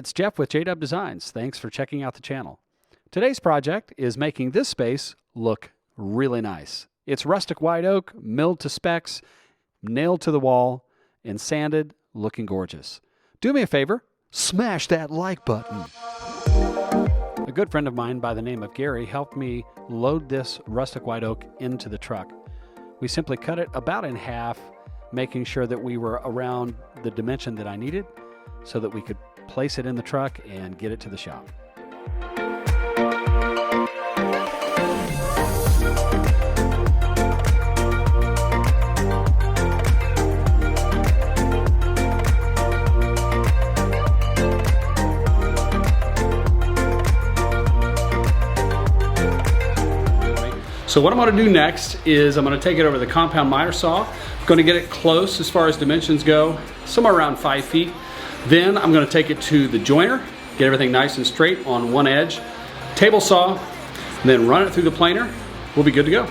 it's Jeff with JW Designs. Thanks for checking out the channel. Today's project is making this space look really nice. It's rustic white oak, milled to specs, nailed to the wall, and sanded, looking gorgeous. Do me a favor, smash that like button. A good friend of mine by the name of Gary helped me load this rustic white oak into the truck. We simply cut it about in half, making sure that we were around the dimension that I needed so that we could place it in the truck and get it to the shop. So what I'm going to do next is I'm going to take it over the compound miter saw. I'm going to get it close as far as dimensions go, somewhere around 5 feet. Then I'm going to take it to the joiner, get everything nice and straight on one edge, table saw, and then run it through the planer. We'll be good to go.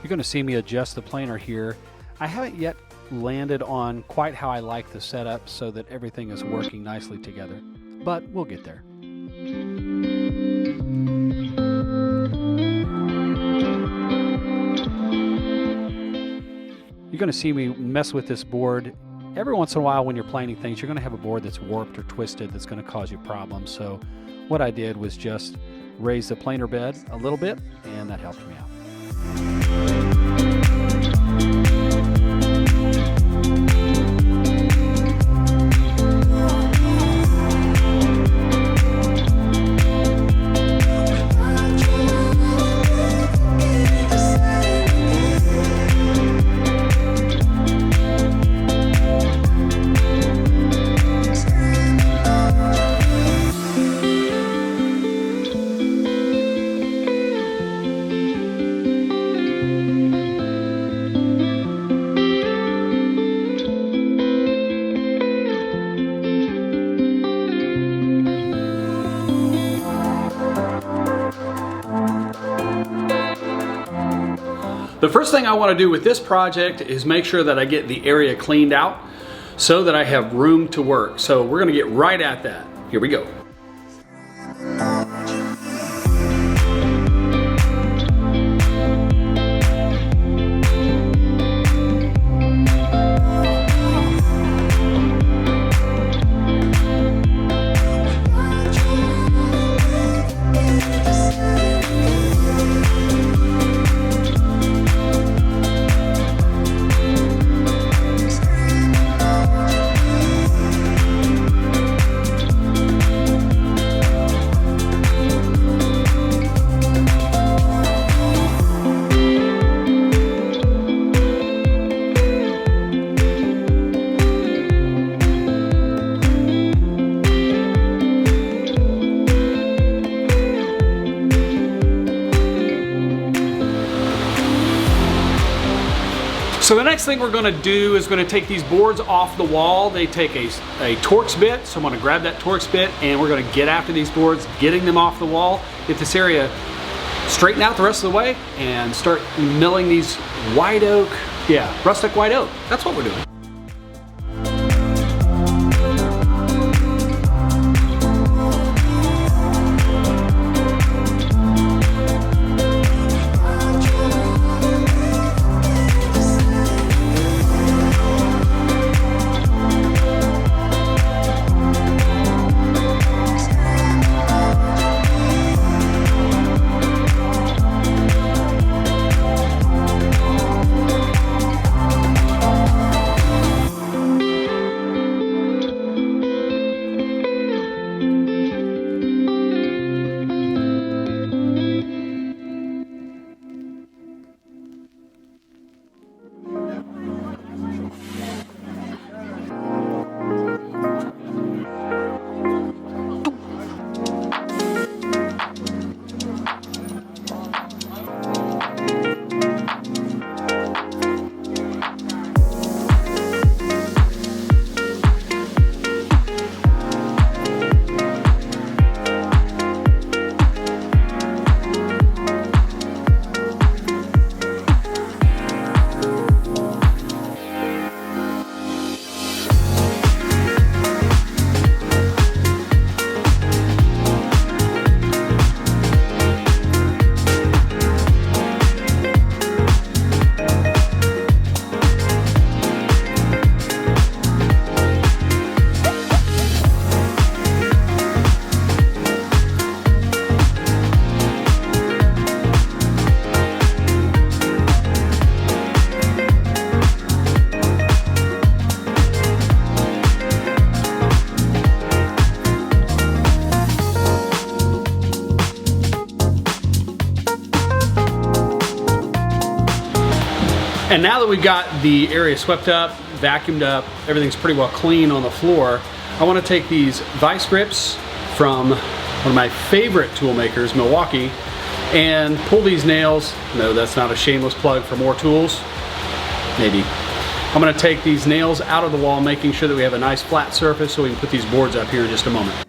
You're going to see me adjust the planer here. I haven't yet landed on quite how I like the setup so that everything is working nicely together, but we'll get there. You're going to see me mess with this board. Every once in a while when you're planing things, you're going to have a board that's warped or twisted that's going to cause you problems. So what I did was just raise the planer bed a little bit, and that helped me out. The first thing I want to do with this project is make sure that I get the area cleaned out so that I have room to work. So we're going to get right at that. Here we go. So the next thing we're going to do is going to take these boards off the wall. They take a Torx bit, so I'm going to grab that Torx bit and we're going to get after these boards, getting them off the wall, get this area straightened out the rest of the way, and start milling these white oak, rustic white oak. That's what we're doing. And now that we've got the area swept up, vacuumed up, everything's pretty well clean on the floor, I want to take these vice grips from one of my favorite tool makers, Milwaukee, and pull these nails. No, that's not a shameless plug for more tools. Maybe. I'm going to take these nails out of the wall, making sure that we have a nice flat surface so we can put these boards up here in just a moment.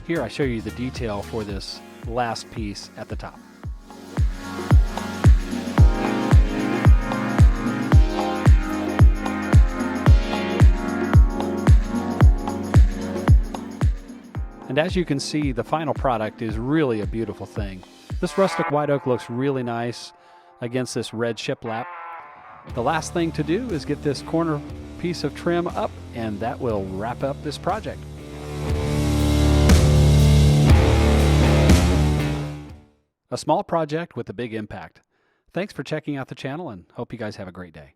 Here I show you the detail for this last piece at the top. And as you can see, the final product is really a beautiful thing. This rustic white oak looks really nice against this red shiplap. The last thing to do is get this corner piece of trim up, and that will wrap up this project. A small project with a big impact. Thanks for checking out the channel, and hope you guys have a great day.